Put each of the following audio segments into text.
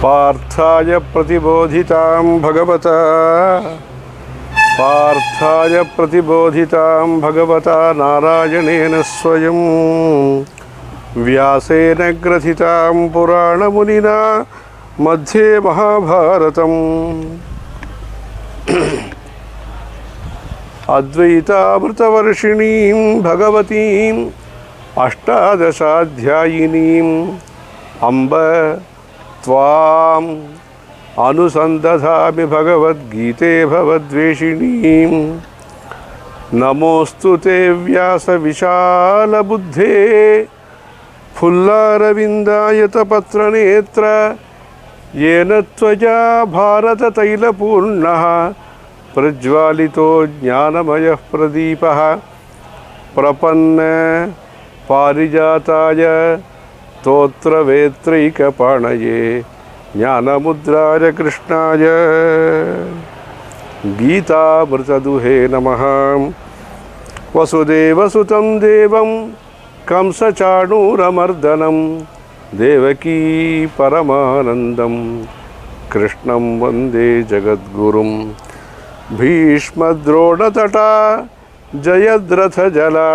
पार्थाय प्रतिबोधितां भगवता नारायणेन स्वयं व्यासेन ग्रथितां पुराणमुनिना मध्ये महाभारतम् अद्वैतामृतवर्षिणीं भगवतीम् अष्टादशाध्यायिनीम् अम्ब त्वाम् अनुसन्दधामि भगवद्गीते भवद्वेषिणीं। नमोऽस्तु ते व्यासविशालबुद्धे फुल्लारविन्दायतपत्रनेत्र येन त्वया भारततैलपूर्णः प्रज्वालितो ज्ञानमयः प्रदीपः प्रपन्न पारिजाताय स्तोत्रवेत्रैकपाणये ज्ञानमुद्राय कृष्णाय गीतामृतदुहे नमः। वसुदेवसुतं देवं कंसचाणूरमर्दनं देवकी परमानन्दं कृष्णं वन्दे जगद्गुरुं। भीष्मद्रोणतटा जयद्रथजला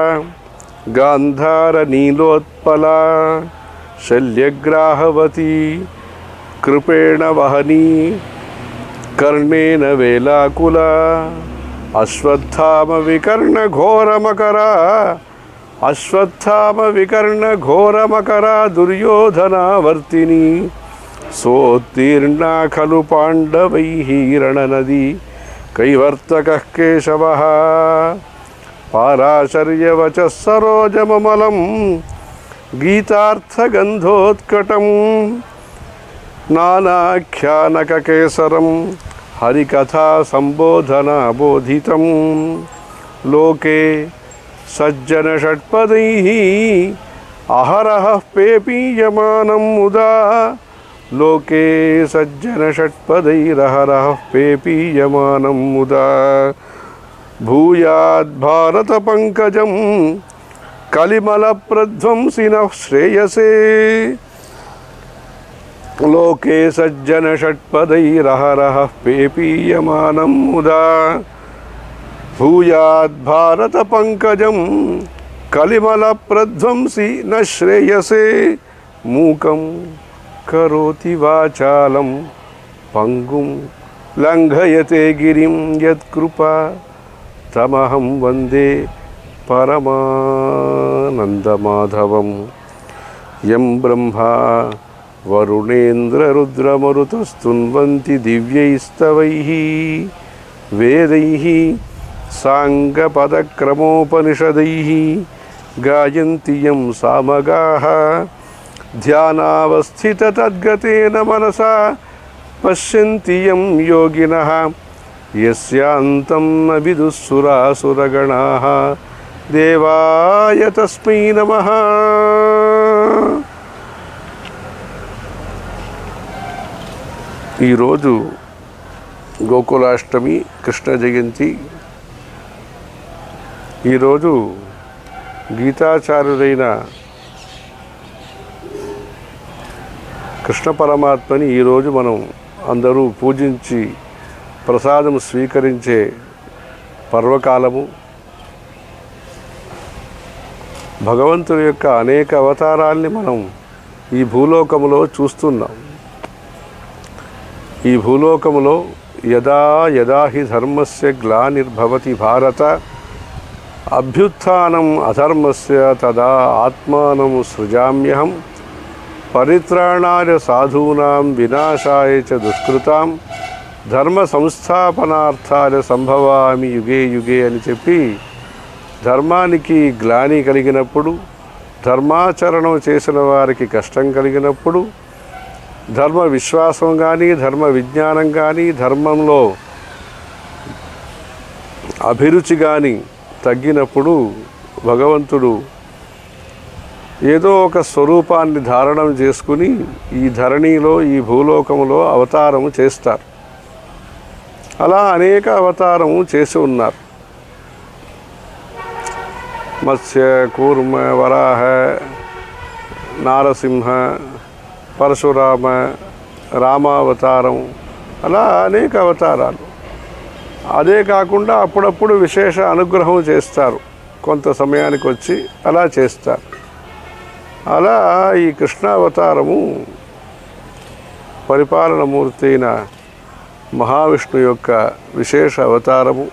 गान्धारनीलोत्पला शल्यग्राहवती कृपेण वहनी कर्णेन वेलाकुला अश्वत्थामविकर्णघोरमकरा दुर्योधनावर्तिनी सोत्तीर्णा खलु पाण्डवैः रणनदी कैवर्तकः केशवः। पाराशर्यवचः सरोजममलं गीतार्थगन्धोत्कटं नानाख्यानककेसरं हरिकथा सम्बोधनाबोधितं। लोके सज्जनषट्पदैः अहरः पेपीयमानं मुदा लोके सज्जनषट्पदैरहरः पेपीयमानं मुदा। भूयाद्भारतपङ्कजं कलिमलप्रध्वंसिनः श्रेयसे लोके सज्जनषट्पदैरहरः पेपीयमानं मुदा। भूयाद्भारतपङ्कजं कलिमलप्रध्वंसि न श्रेयसे मूकं करोति वाचालं पङ्गुं लङ्घयते गिरिं यत्कृपा तमहं वन्दे परमानन्दमाधवं। यं ब्रह्मा वरुणेन्द्ररुद्रमरुतस्तुन्वन्ति दिव्यैस्तवैः वेदैः साङ्गपदक्रमोपनिषदैः गायन्ति यं सामगाः ध्यानावस्थिततद्गतेन मनसा पश्यन्ति यं योगिनः यस्यान्तं न विदुःसुरासुरगणाः देवाय तस्मै नमः। ఈరోజు గోకులాష్టమి కృష్ణ జయంతి. ఈరోజు గీతాచార్యుడైన కృష్ణ పరమాత్మని ఈరోజు మనం అందరూ పూజించి ప్రసాదం స్వీకరించే పర్వకాలము. భగవంతుడి యొక్క అనేక అవతారాల్ని మనం ఈ భూలోకములో చూస్తున్నాం. ఈ భూలోకములో యదా యదా హి ధర్మస్య గ్లానిర్భవతి భారత అభ్యుత్థానం అధర్మస్య తదా ఆత్మానం సృజామ్యహం పరిత్రాణాయ సాధూనాం వినాశాయ చ దుష్కృతాం ధర్మ సంస్థాపనార్థాయ సంభవామి యుగే యుగే అని చెప్పి ధర్మానికి గ్లాని కలిగినప్పుడు, ధర్మాచరణం చేసిన వారికి కష్టం కలిగినప్పుడు, ధర్మ విశ్వాసం కానీ ధర్మ విజ్ఞానం కానీ ధర్మంలో అభిరుచి కానీ తగ్గినప్పుడు భగవంతుడు ఏదో ఒక స్వరూపాన్ని ధారణం చేసుకుని ఈ ధరణిలో ఈ భూలోకంలో అవతారము చేస్తారు. అలా అనేక అవతారము చేసి ఉన్నారు. మత్స్య, కూర్మ, వరాహ, నారసింహ, పరశురామ, రామావతారం, అలా అనేక అవతారాలు. అదే కాకుండా అప్పుడప్పుడు విశేష అనుగ్రహం చేస్తారు, కొంత సమయానికి వచ్చి అలా చేస్తారు. అలా ఈ కృష్ణావతారము పరిపాలనమూర్తి అయిన మహావిష్ణు యొక్క విశేష అవతారము.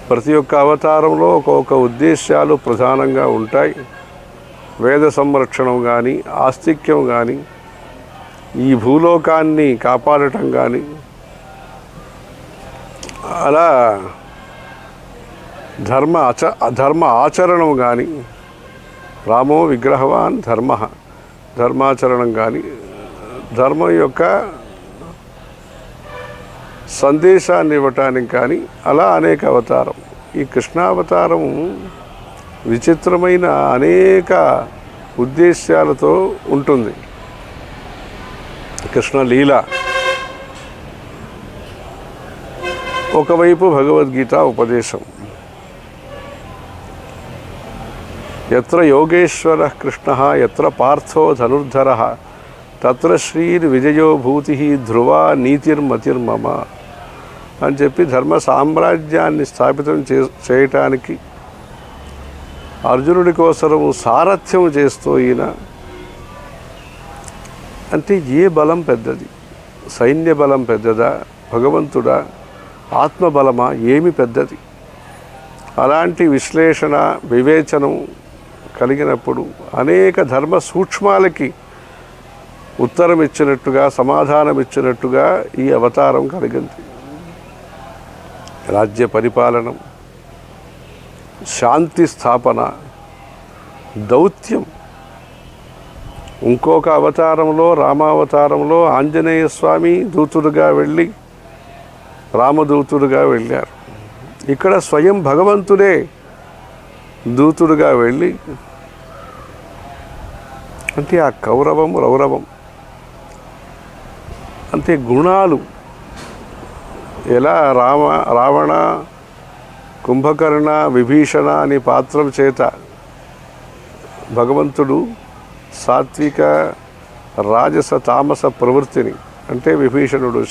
ప్రతి ఒక్క అవతారంలో ఒక్కొక్క ఉద్దేశాలు ప్రధానంగా ఉంటాయి. వేద సంరక్షణం కానీ, ఆస్తిక్యం కానీ, ఈ భూలోకాన్ని కాపాడటం కానీ, అలా ధర్మ ఆచరణం కానీ, రామో విగ్రహవాన్ ధర్మ, ధర్మాచరణం కానీ, ధర్మం యొక్క సందేశాన్ని ఇవ్వటానికి కానీ, అలా అనేక అవతారం. ఈ కృష్ణావతారం విచిత్రమైన అనేక ఉద్దేశాలతో ఉంటుంది. కృష్ణలీల ఒకవైపు భగవద్గీత ఉపదేశం. ఎత్ర యోగేశ్వర కృష్ణ ఎత్ర పార్థో ధనుర్ధర తత్ర శ్రీర్విజయో భూతి ధ్రువా నీతిర్మతిర్మమ అని చెప్పి ధర్మ సామ్రాజ్యాన్ని స్థాపితం చేయటానికి అర్జునుడి కోసము సారథ్యం చేస్తూ ఈయన. అంటే ఏ బలం పెద్దది? సైన్య బలం పెద్దదా, భగవంతుడా, ఆత్మబలమా, ఏమి పెద్దది? అలాంటి విశ్లేషణ వివేచనం కలిగినప్పుడు అనేక ధర్మ సూక్ష్మాలకి ఉత్తరం ఇచ్చినట్టుగా, సమాధానం ఇచ్చినట్టుగా ఈ అవతారం కలిగింది. రాజ్య పరిపాలనం, శాంతి స్థాపన, దౌత్యం. ఇంకొక అవతారంలో, రామావతారంలో ఆంజనేయ స్వామి దూతుడుగా వెళ్ళి రామదూతుడుగా వెళ్ళారు. ఇక్కడ స్వయం భగవంతుడే దూతుడుగా వెళ్ళి, అంటే ఆ కౌరవం రౌరవం అంటే గుణాలు ఎలా రావణ, కుంభకర్ణ, విభీషణ అనే పాత్రల చేత భగవంతుడు సాత్విక, రాజస, తామస ప్రవృత్తిని, అంటే విభీషణుడు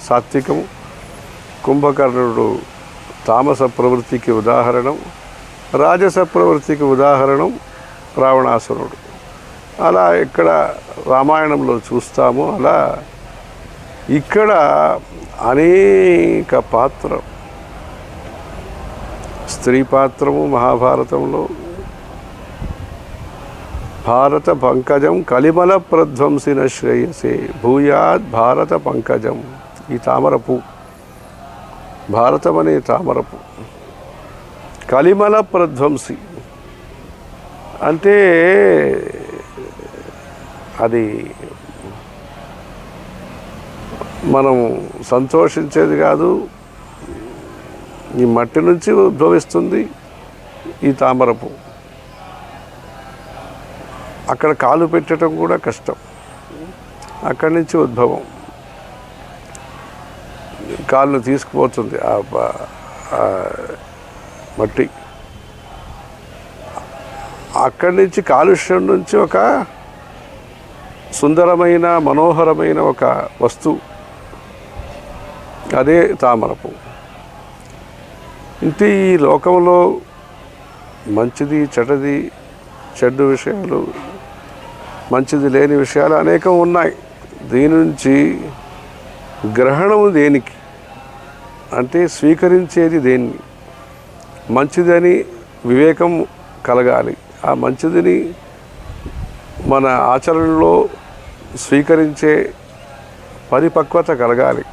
సాత్వికము, కుంభకర్ణుడు తామస ప్రవృత్తికి ఉదాహరణం, రాజస ప్రవృత్తికి ఉదాహరణం రావణాసురుడు. అలా ఇక్కడ రామాయణంలో చూస్తాము. అలా ఇక్కడ అనేక పాత్ర, స్త్రీ పాత్రము మహాభారతంలో. భారత పంకజం కలిమల ప్రధ్వంసిన శ్రేయసే భూయాద్ భారత పంకజం. ఈ తామరపు, భారతం అనే తామరపు, కలిమల ప్రధ్వంసి అంటే అది మనం సంతోషించేది కాదు. ఈ మట్టి నుంచి ఉద్భవిస్తుంది ఈ తామరపు. అక్కడ కాలు పెట్టడం కూడా కష్టం. అక్కడి నుంచి ఉద్భవం. కాళ్ళు తీసుకుపోతుంది ఆ మట్టి. అక్కడి నుంచి కాలుష్యం నుంచి ఒక సుందరమైన, మనోహరమైన ఒక వస్తువు, అదే తామరపు. ఇంటి ఈ లోకంలో మంచిది, చెడ్డది, చెడ్డు విషయాలు, మంచిది లేని విషయాలు అనేకం ఉన్నాయి. దీని నుంచి గ్రహణము దేనికి అంటే స్వీకరించేది దేన్ని? మంచిదని వివేకం కలగాలి. ఆ మంచిదిని మన ఆచరణలో స్వీకరించే పరిపక్వత కలగాలి.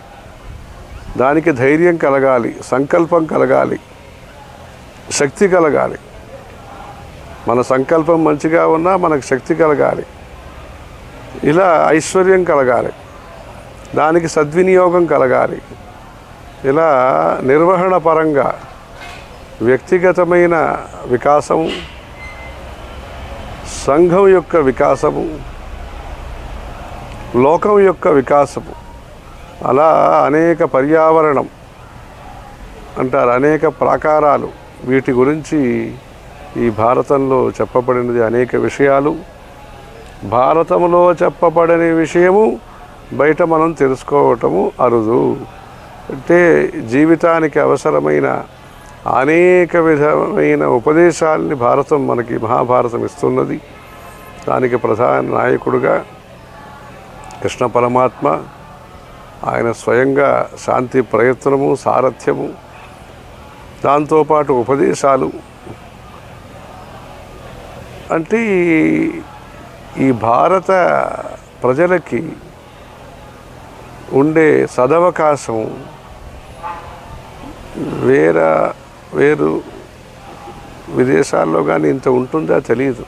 దానికి ధైర్యం కలగాలి, సంకల్పం కలగాలి, శక్తి కలగాలి. మన సంకల్పం మంచిగా ఉన్నా మనకు శక్తి కలగాలి. ఇలా ఐశ్వర్యం కలగాలి, దానికి సద్వినియోగం కలగాలి. ఇలా నిర్వహణ పరంగా వ్యక్తిగతమైన వికాసం, సంఘం యొక్క వికాసము, లోకం యొక్క వికాసము, అలా అనేక పర్యావరణం అంటారు, అనేక ప్రాకారాలు. వీటి గురించి ఈ భారతంలో చెప్పబడినది అనేక విషయాలు. భారతంలో చెప్పబడని విషయము బయట మనం తెలుసుకోవటము అరుదు. అంటే జీవితానికి అవసరమైన అనేక విధమైన ఉపదేశాలని భారతం మనకి మహాభారతం ఇస్తున్నది. దానికి ప్రధాన నాయకుడుగా కృష్ణ పరమాత్మ, ఆయన స్వయంగా శాంతి ప్రయత్నము, సారథ్యము, దాంతోపాటు ఉపదేశాలు. అంటే ఈ భారత ప్రజలకి ఉండే సదవకాశం వేరు విదేశాల్లో కానీ ఇంత ఉంటుందా తెలియదు.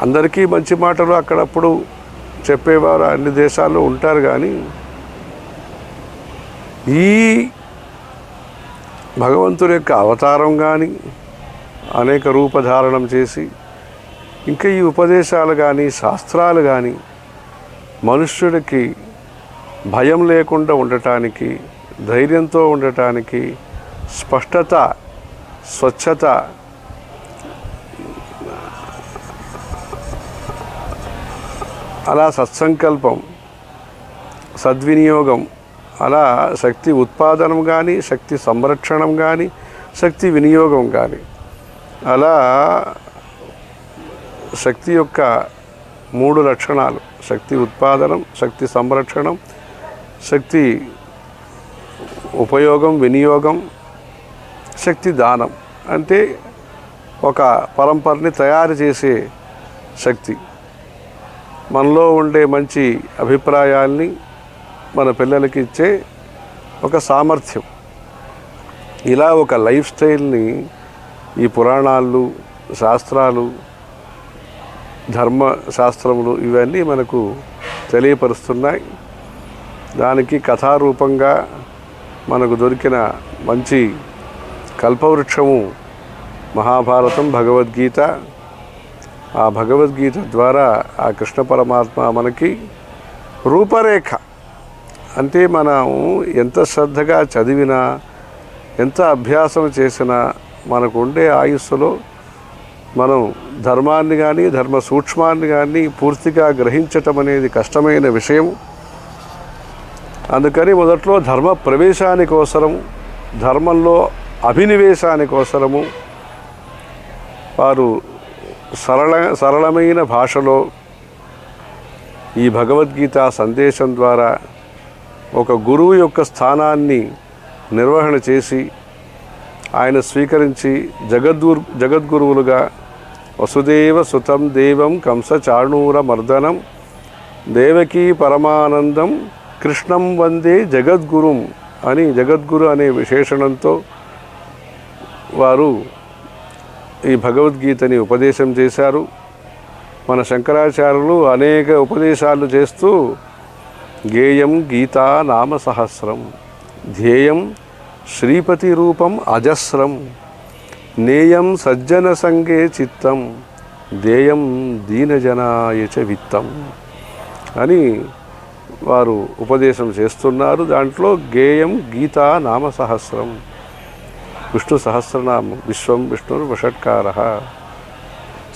అందరికీ మంచి మాటలు అక్కడప్పుడు చెప్పేవారు అన్ని దేశాల్లో ఉంటారు. కానీ ఈ భగవంతుడి యొక్క అవతారం కానీ అనేక రూపధారణం చేసి ఇంకా ఈ ఉపదేశాలు కానీ శాస్త్రాలు కానీ మనుష్యుడికి భయం లేకుండా ఉండటానికి, ధైర్యంతో ఉండటానికి, స్పష్టత, స్వచ్ఛత, అలా సత్సంకల్పం, సద్వినియోగం, అలా శక్తి ఉత్పాదనం కానీ, శక్తి సంరక్షణం కానీ, శక్తి వినియోగం కానీ, అలా శక్తి యొక్క 3 లక్షణాలు: శక్తి ఉత్పాదనం, శక్తి సంరక్షణం, శక్తి ఉపయోగం, వినియోగం, శక్తి దానం. అంటే ఒక పరంపరని తయారు చేసే శక్తి, మనలో ఉండే మంచి అభిప్రాయాల్ని మన పిల్లలకి ఇచ్చే ఒక సామర్థ్యం. ఇలా ఒక లైఫ్ స్టైల్ని ఈ పురాణాలు, శాస్త్రాలు, ధర్మశాస్త్రములు ఇవన్నీ మనకు తెలియపరుస్తున్నాయి. దానికి కథారూపంగా మనకు దొరికిన మంచి కల్పవృక్షము మహాభారతం, భగవద్గీత. ఆ భగవద్గీత ద్వారా ఆ కృష్ణ పరమాత్మ మనకి రూపరేఖ. అంటే మనం ఎంత శ్రద్ధగా చదివినా, ఎంత అభ్యాసం చేసినా మనకు ఉండే ఆయుస్సులో మనం ధర్మాన్ని కానీ, ధర్మ సూక్ష్మాన్ని కానీ పూర్తిగా గ్రహించటం అనేది కష్టమైన విషయం. అందుకని మొదట్లో ధర్మ ప్రవేశానికోసరము, ధర్మంలో అభినివేశానికోసరము వారు సరళమైన భాషలో ఈ భగవద్గీత సందేశం ద్వారా ఒక గురువు యొక్క స్థానాన్ని నిర్వహణ చేసి ఆయన స్వీకరించి జగద్గురువులుగా వసుదేవ సుతం దేవం కంస చాణూర మర్దనం దేవకీ పరమానందం కృష్ణం వందే జగద్గురుం అని జగద్గురు అనే విశేషణంతో వారు ఈ భగవద్గీతని ఉపదేశం చేశారు. మన శంకరాచార్యులు అనేక ఉపదేశాలు చేస్తూ గేయం గీతా నామ సహస్రం, ధ్యేయం శ్రీపతి రూపం అజస్రం, నేయం సజ్జన సంగే చిత్తం, దేయం దీనజనాయ చ విత్తం అని వారు ఉపదేశం చేస్తున్నారు. దాంట్లో గేయం గీతా నామ సహస్రం, విష్ణు సహస్రనామం, విశ్వం విష్ణుర్ వషట్కారః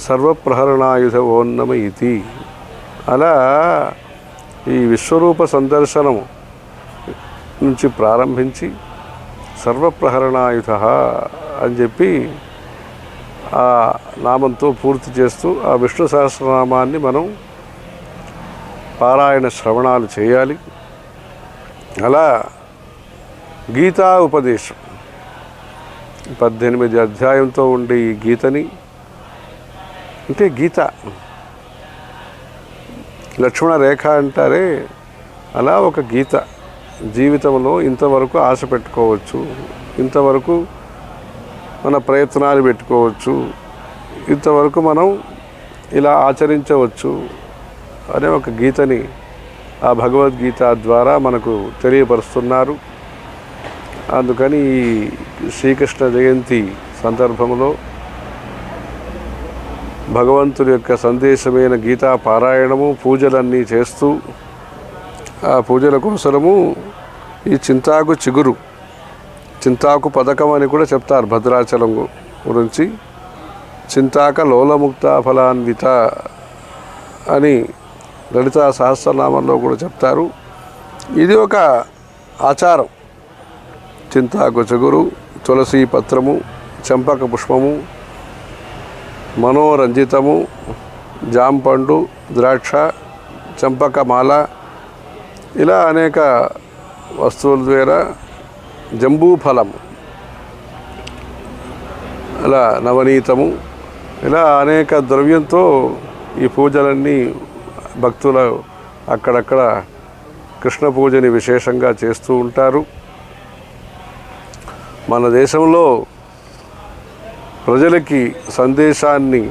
సర్వప్రహరణాయుధ ఓన్నమ ఇతి. అలా ఈ విశ్వరూప సందర్శనం నుంచి ప్రారంభించి సర్వప్రహరణాయుధ అని చెప్పి ఆ నామంతో పూర్తి చేస్తూ ఆ విష్ణు సహస్రనామాన్ని మనం పారాయణ శ్రవణాలు చేయాలి. అలా గీతా ఉపదేశం 18 అధ్యాయంతో ఉండే ఈ గీతని, అంటే గీత లక్ష్మణ రేఖ అంటారే, అలా ఒక గీత. జీవితంలో ఇంతవరకు ఆశ పెట్టుకోవచ్చు, ఇంతవరకు మన ప్రయత్నాలు పెట్టుకోవచ్చు, ఇంతవరకు మనం ఇలా ఆచరించవచ్చు అనే ఒక గీతని ఆ భగవద్గీత ద్వారా మనకు తెలియపరుస్తున్నారు. అందుకని ఈ శ్రీకృష్ణ జయంతి సందర్భంలో భగవంతుడి యొక్క సందేశమైన గీతా పారాయణము, పూజలన్నీ చేస్తూ ఆ పూజల కోసము ఈ చింతాకు చిగురు, చింతాకు పథకం అని కూడా చెప్తారు భద్రాచలం గురించి. చింతాక లోలముక్త ఫలాన్విత అని లలితా సహస్రనామంలో కూడా చెప్తారు. ఇది ఒక ఆచారం. చింతాకు చిగురు, తులసి పత్రము, చంపక పుష్పము, మనోరంజితము, జాంపండు, ద్రాక్ష, చంపకమాల, ఇలా అనేక వస్తువుల ద్వారా జంబూఫలము, అలా నవనీతము, ఇలా అనేక ద్రవ్యంతో ఈ పూజలన్నీ భక్తులు అక్కడక్కడ కృష్ణ పూజని విశేషంగా చేస్తూ ఉంటారు. మన దేశంలో ప్రజలకి సందేశాన్ని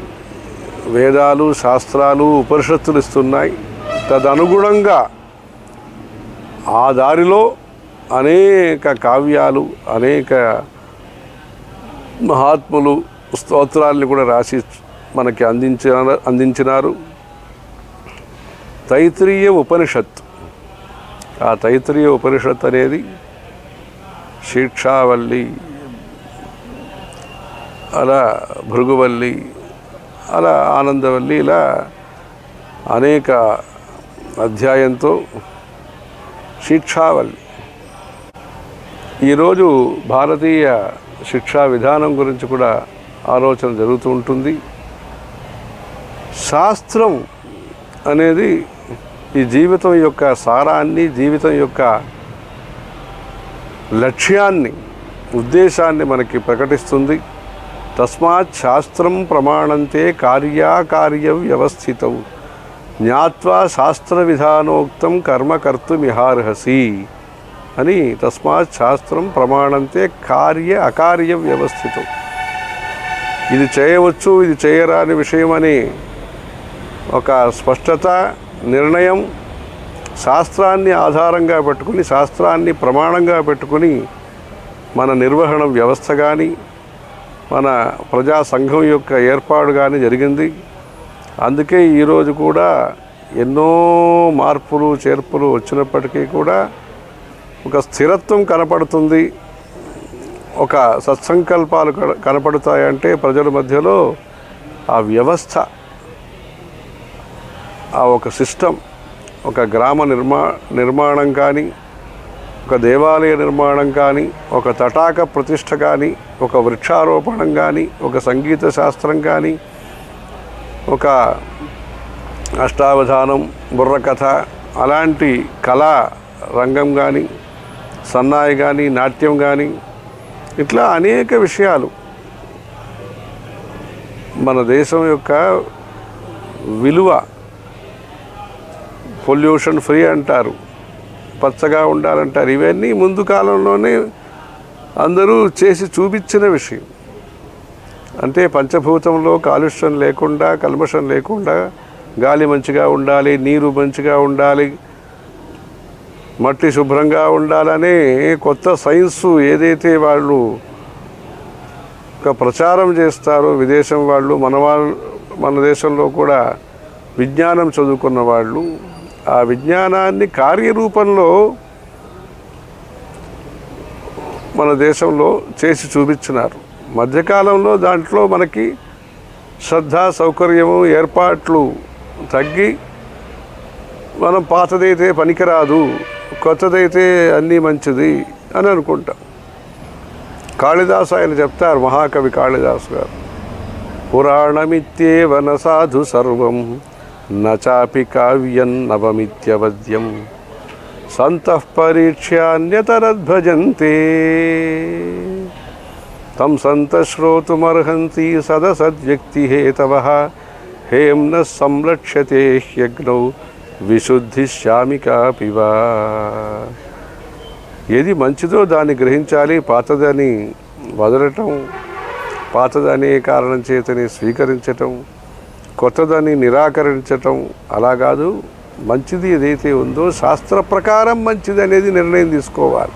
వేదాలు, శాస్త్రాలు, ఉపనిషత్తులు ఇస్తున్నాయి. తదనుగుణంగా ఆ దారిలో అనేక కావ్యాలు, అనేక మహాత్ములు స్తోత్రాల్ని కూడా రాసి మనకి అందించినారు. తైత్రీయ ఉపనిషత్తు, ఆ తైత్రీయ ఉపనిషత్తు అనేది శిక్షావల్లి, అలా భృగువల్లి, అలా ఆనందవల్లి, ఇలా అనేక అధ్యాయంతో శిక్షావల్లి. ఈరోజు భారతీయ శిక్షా విధానం గురించి కూడా ఆలోచన జరుగుతూ ఉంటుంది. శాస్త్రం అనేది ఈ జీవితం యొక్క సారాన్ని, జీవితం యొక్క లక్ష్యాన్ని, ఉద్దేశాన్ని మనకి ప్రకటిస్తుంది. తస్మాత్ శాస్త్రం ప్రమాణంతే కార్యాకార్య వ్యవస్థితం జ్ఞాత్వా శాస్త్ర విధానోక్తం కర్మ కర్తుమిహార్హసి అని. తస్మాత్ శాస్త్రం ప్రమాణంతే కార్య అకార్య వ్యవస్థితం. ఇది చేయవచ్చు, ఇది చేయరాని విషయం అని ఒక స్పష్టత, నిర్ణయం శాస్త్రాన్ని ఆధారంగా పెట్టుకుని, శాస్త్రాన్ని ప్రమాణంగా పెట్టుకుని మన నిర్వహణ వ్యవస్థ కానీ, మన ప్రజా సంఘం యొక్క ఏర్పాటు కానీ జరిగింది. అందుకే ఈరోజు కూడా ఎన్నో మార్పులు, చేర్పులు వచ్చినప్పటికీ కూడా ఒక స్థిరత్వం కనపడుతుంది. ఒక సత్సంకల్పాలు కనపడతాయంటే ప్రజల మధ్యలో ఆ వ్యవస్థ, ఆ ఒక సిస్టమ్, ఒక గ్రామ నిర్మాణం కానీ, ఒక దేవాలయ నిర్మాణం కానీ, ఒక తటాక ప్రతిష్ఠ కానీ, ఒక వృక్షారోపణం కానీ, ఒక సంగీత శాస్త్రం కానీ, ఒక అష్టావధానం, బుర్రకథ, అలాంటి కళా రంగం కానీ, సన్నాయి కానీ, నాట్యం కానీ, ఇట్లా అనేక విషయాలు మన దేశం యొక్క విలువ. పొల్యూషన్ ఫ్రీ అంటారు, పచ్చగా ఉండాలంటారు. ఇవన్నీ ముందు కాలంలోనే అందరూ చేసి చూపించిన విషయం. అంటే పంచభూతంలో కాలుష్యం లేకుండా, కల్మషం లేకుండా గాలి మంచిగా ఉండాలి, నీరు మంచిగా ఉండాలి, మట్టి శుభ్రంగా ఉండాలనే కొత్త సైన్సు ఏదైతే వాళ్ళు ఒక ప్రచారం చేస్తారో విదేశం వాళ్ళు, మన దేశంలో కూడా విజ్ఞానం చదువుకున్న వాళ్ళు ఆ విజ్ఞానాన్ని కార్యరూపంలో మన దేశంలో చేసి చూపించినారు. మధ్యకాలంలో దాంట్లో మనకి శ్రద్ధ, సౌకర్యము, ఏర్పాట్లు తగ్గి మనం పాతదైతే పనికిరాదు, కొత్తదైతే అన్నీ మంచిది అని అనుకుంటాం. కాళిదాసు ఆయన చెప్తారు, మహాకవి కాళిదాసు గారు, పురాణమిత్యేవ న సాధు సర్వం నచాపి కావ్యం నవమిత్యవద్యం సంతః పరీక్ష్యాన్యతరద్భజంతే తం సంతః శ్రోతుమర్హంతి సదసద్వ్యక్తిహేతవః హేమ్న సంరక్ష్యతే హ్యగ్నౌ విశుద్ధి శ్యామికా పివా. ఏది మంచిదో దాన్ని గ్రహించాలి, పాతదని వదలటం, పాతదనే కారణం చేతని స్వీకరించటం, కొత్తదని నిరాకరించటం అలా కాదు. మంచిది ఏదైతే ఉందో శాస్త్ర ప్రకారం మంచిది అనేది నిర్ణయం తీసుకోవాలి.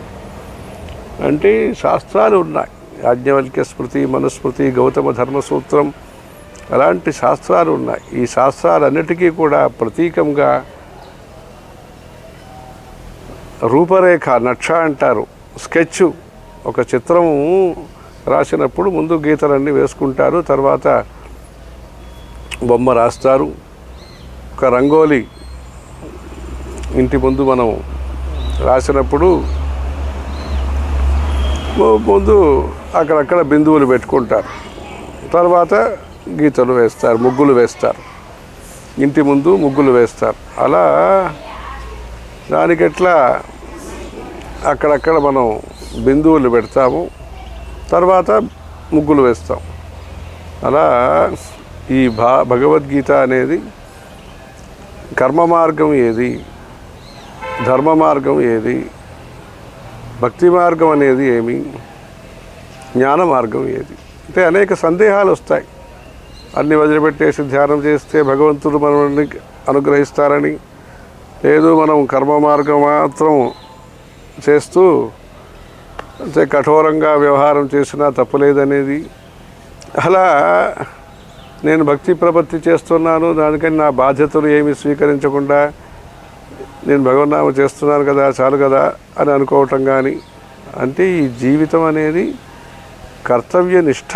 అంటే శాస్త్రాలు ఉన్నాయి, యాజ్ఞవల్క్య స్మృతి, మనుస్మృతి, గౌతమ ధర్మసూత్రం, అలాంటి శాస్త్రాలు ఉన్నాయి. ఈ శాస్త్రాలన్నిటికీ కూడా ప్రతీకంగా రూపరేఖ, నక్ష అంటారు, స్కెచ్, ఒక చిత్రము రాసినప్పుడు ముందు గీతలన్నీ వేసుకుంటారు, తర్వాత బొమ్మ రాస్తారు, ఒక ఒక రంగోలి ఇంటి ముందు మనం రాసినప్పుడు ముందు అక్కడక్కడ బిందువులు పెట్టుకుంటారు, తర్వాత గీతలు వేస్తారు, ముగ్గులు వేస్తారు, ఇంటి ముందు ముగ్గులు వేస్తారు. అలా దానికి ఎట్లా అక్కడక్కడ మనం బిందువులు పెడతాము, తర్వాత ముగ్గులు వేస్తాం. అలా ఈ భగవద్గీత అనేది కర్మ మార్గం ఏది, ధర్మ మార్గం ఏది, భక్తి మార్గం అనేది ఏమి, జ్ఞాన మార్గం ఏది అంటే అనేక సందేహాలు వస్తాయి. అన్నీ వదిలిపెట్టేసి ధ్యానం చేస్తే భగవంతుడు మనల్ని అనుగ్రహిస్తారని, లేదు మనం కర్మ మార్గం మాత్రం చేస్తూ అంటే కఠోరంగా వ్యవహారం చేసినా తప్పులేదనేది. అలా నేను భక్తి ప్రపత్తి చేస్తున్నాను, దానికని నా బాధ్యతలు ఏమి స్వీకరించకుండా నేను భగవన్నామం చేస్తున్నాను కదా, చాలు కదా అని అనుకోవటం కానీ, అంటే ఈ జీవితం అనేది కర్తవ్య నిష్ఠ,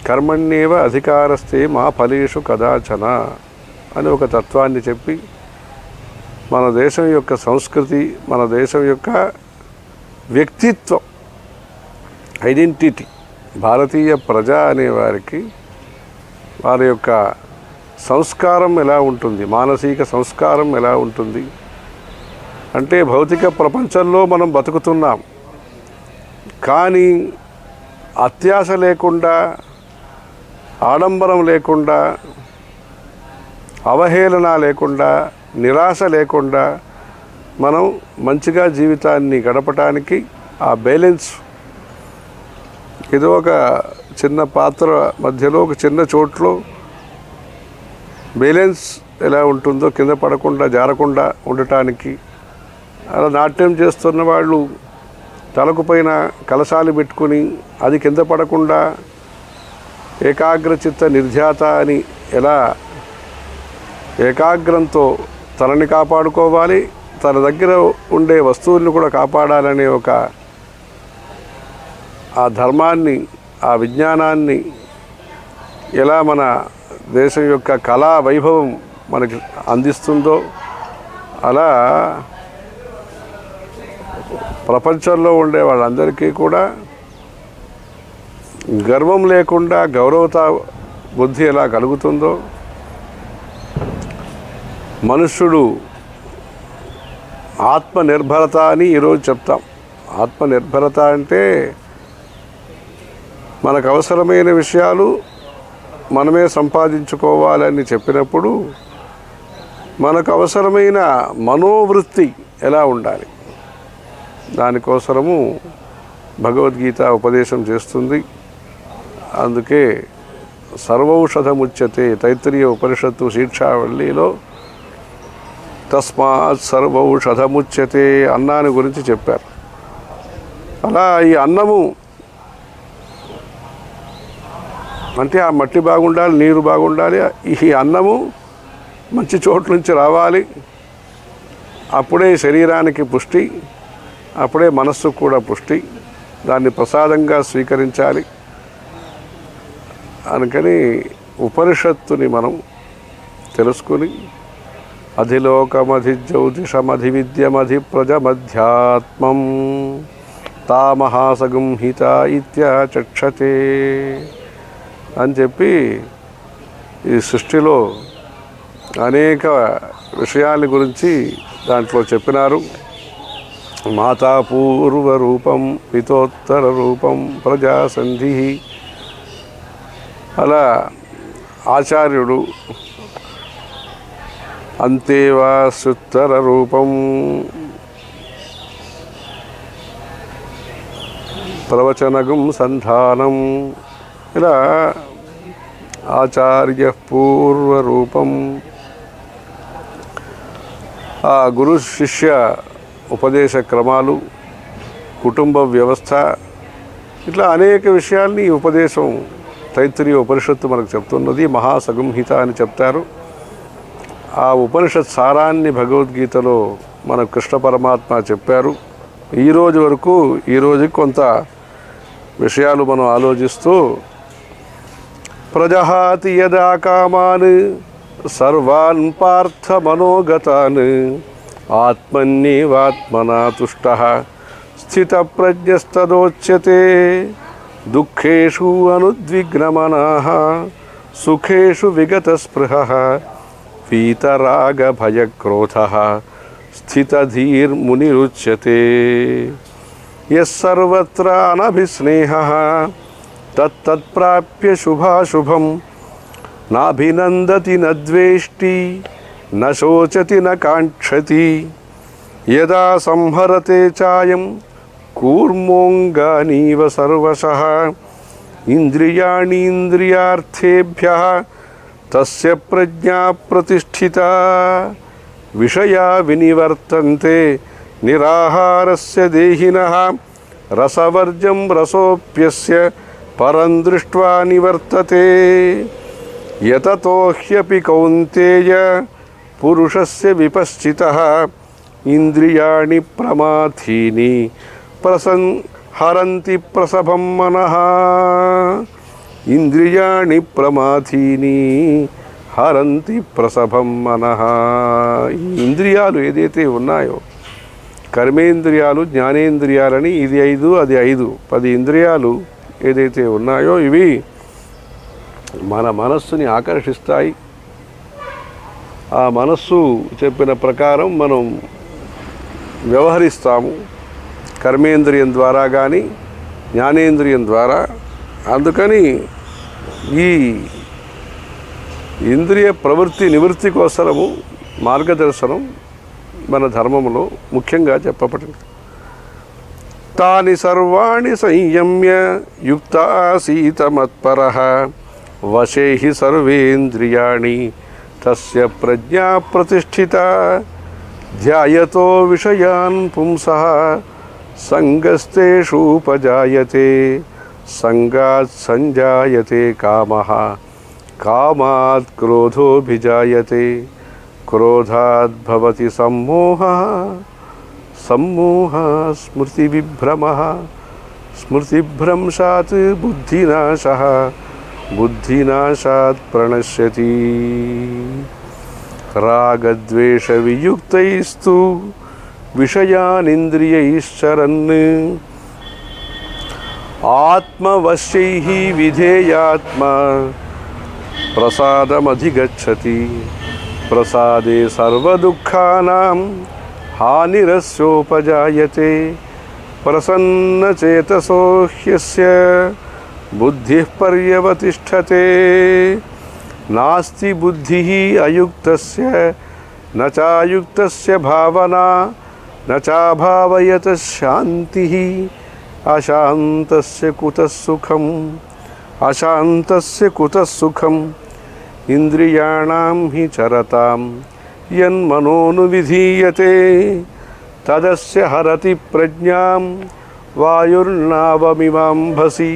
కర్మణ్యేవ అధికారస్తే మా ఫలేషు కదాచన అని ఒక తత్వాన్ని చెప్పి, మన దేశం యొక్క సంస్కృతి, మన దేశం యొక్క వ్యక్తిత్వం, ఐడెంటిటీ, భారతీయ ప్రజ అనేవారికి వారి యొక్క సంస్కారం ఎలా ఉంటుంది, మానసిక సంస్కారం ఎలా ఉంటుంది అంటే భౌతిక ప్రపంచంలో మనం బతుకుతున్నాం, కానీ అత్యాశ లేకుండా, ఆడంబరం లేకుండా, అవహేళన లేకుండా, నిరాశ లేకుండా మనం మంచిగా జీవితాన్ని గడపటానికి ఆ బ్యాలెన్స్, ఏదో ఒక చిన్న పాత్ర మధ్యలో ఒక చిన్న చోట్లో బ్యాలెన్స్ ఎలా ఉంటుందో కింద పడకుండా జారకుండా ఉండటానికి, అలా నాట్యం చేస్తున్న వాళ్ళు తలకు పైన కలశాలు పెట్టుకుని అది కింద పడకుండా ఏకాగ్రచిత్త నిర్ధ్యాత అని ఎలా ఏకాగ్రంతో తనని కాపాడుకోవాలి, తన దగ్గర ఉండే వస్తువులను కూడా కాపాడాలనే ఒక ఆ ధర్మాన్ని, ఆ విజ్ఞానాన్ని ఎలా మన దేశం యొక్క కళా వైభవం మనకి అందిస్తుందో, అలా ప్రపంచంలో ఉండే వాళ్ళందరికీ కూడా గర్వం లేకుండా గౌరవత బుద్ధి ఎలా కలుగుతుందో, మనుష్యుడు ఆత్మనిర్భరత అని ఈరోజు చెప్తాం. ఆత్మనిర్భరత అంటే మనకు అవసరమైన విషయాలు మనమే సంపాదించుకోవాలని చెప్పినప్పుడు మనకు అవసరమైన మనోవృత్తి ఎలా ఉండాలి, దానికోసము భగవద్గీత ఉపదేశం చేస్తుంది. అందుకే సర్వౌషధముచ్యతే తైత్రీయ ఉపనిషత్తు శీర్షావళిలో తస్మాత్ సర్వౌషధముచ్యతే అన్నాన్ని గురించి చెప్పారు. అలా ఈ అన్నము అంటే ఆ మట్టి బాగుండాలి, నీరు బాగుండాలి, ఈ అన్నము మంచి చోట్ల నుంచి రావాలి, అప్పుడే శరీరానికి పుష్టి, అప్పుడే మనస్సుకు కూడా పుష్టి, దాన్ని ప్రసాదంగా స్వీకరించాలి. అందుకని ఉపనిషత్తుని మనం తెలుసుకుని అధిలోకమధి జ్యోతిషమధి విద్యమధి ప్రజమధ్యాత్మం తామహాసగుంహిత ఇత్యాచక్షతే అని చెప్పి ఈ సృష్టిలో అనేక విషయాల గురించి దాంట్లో చెప్పినారు. మాతా పూర్వ రూపం పితోత్తర రూపం ప్రజాసంధి, అలా ఆచార్యుడు అంతేవాసుత్తర రూపం ప్రవచనగం సంధానం, ఇలా ఆచార్య పూర్వరూపం, ఆ గురు శిష్య ఉపదేశ క్రమాలు, కుటుంబ వ్యవస్థ, ఇట్లా అనేక విషయాల్ని ఈ ఉపదేశం తైత్రీయ ఉపనిషత్తు మనకు చెప్తున్నది. మహాసగుంహిత అని చెప్తారు. ఆ ఉపనిషత్ సారాన్ని భగవద్గీతలో మన కృష్ణ పరమాత్మ చెప్పారు. ఈరోజు వరకు, ఈరోజుకి కొంత విషయాలు మనం ఆలోచిస్తూ ప్రజహాతి యదా కామాన్ సర్వాన్ పార్థ మనోగతాన్ ఆత్మన్యేవాత్మనా తుష్టః స్థితప్రజ్ఞస్తదోచ్యతే దుఃఖేషు అనుద్విగ్నమనః సుఖేషు విగతస్పృహః వీతరాగభయక్రోధః స్థితధీర్మునిరుచ్యతే యస్సర్వత్ర అనభిస్నేహః తత్తత్ప్రాప్య శుభాశుభం నాభినందతి నద్వేష్టి న శోచతి న కాంక్షతి యదా సంహరతే చాయం కూర్మోంగానీవ సర్వశః ఇంద్రియాణీంద్రియార్థేభ్యః తస్య ప్రజ్ఞా ప్రతిష్ఠితా విషయా వినివర్తంతే నిరాహారస్య దేహినః రసవర్జం రసోప్యస్య పరం దృష్ట్వా నివర్తతే యతతో హ్యపి కౌంతేయ పురుషస్య విపశ్చితః ఇంద్రియాణి ప్రమాథీని హరంతి ప్రసభం మనః ఇంద్రియాణి ప్రమాథీని హరంతి ప్రసభం మనః. ఈ ఇంద్రియాలు ఏదైతే ఉన్నాయో, కర్మేంద్రియాలు, జ్ఞానేంద్రియాలని, ఇది 5 అది 5 10 ఇంద్రియాలు ఏదైతే ఉన్నాయో ఇవి మన మనస్సుని ఆకర్షిస్తాయి. ఆ మనస్సు చెప్పిన ప్రకారం మనం వ్యవహరిస్తాము, కర్మేంద్రియం ద్వారా కానీ జ్ఞానేంద్రియం ద్వారా. అందుకని ఈ ఇంద్రియ ప్రవృత్తి నివృత్తి కోసరము మార్గదర్శనం మన ధర్మంలో ముఖ్యంగా చెప్పబడింది. తాని సర్వాణి సంయమ్య యుక్త ఆసీత మత్పరః వశే హి సర్వేంద్రియాణి తస్య ప్రజ్ఞా ప్రతిష్ఠితా ధ్యాయతో విషయాన్ పుంసః సంగస్తేషూపజాయతే సంగాత్ సంజాయతే కామః కామాత్ క్రోధోభిజాయతే క్రోధాద్ భవతి సమ్మోహః సమ్మోహः స్మృతివిభ్రమः స్మృతిభ్రంశాత్ బుద్ధినాశः బుద్ధినాశాత్ ప్రణశ్యతి. రాగద్వేషవియుక్తైస్తు విషయానింద్రియైశ్చరన్ ఆత్మవశ్యైః విధేయాత్మా ప్రసాదమధిగచ్చతి ప్రసాదే సర్వదుఃఖానాం హానిరస్యోపజాయతే ప్రసన్నచేతసో హ్యస్య బుద్ధిః పర్యవతిష్ఠతే నాస్తి బుద్ధిః అయుక్తస్య న చాయుక్తస్య భావనా న చాభావయత శాంతిః అశాంతస్య కుతః సుఖం అశాంతస్య కుతః సుఖం ఇంద్రియాణాం హి చరతాం యన్మనోను విధీయతే తదస్య హరతి ప్రజ్ఞాం వాయుర్నావమివాంభసి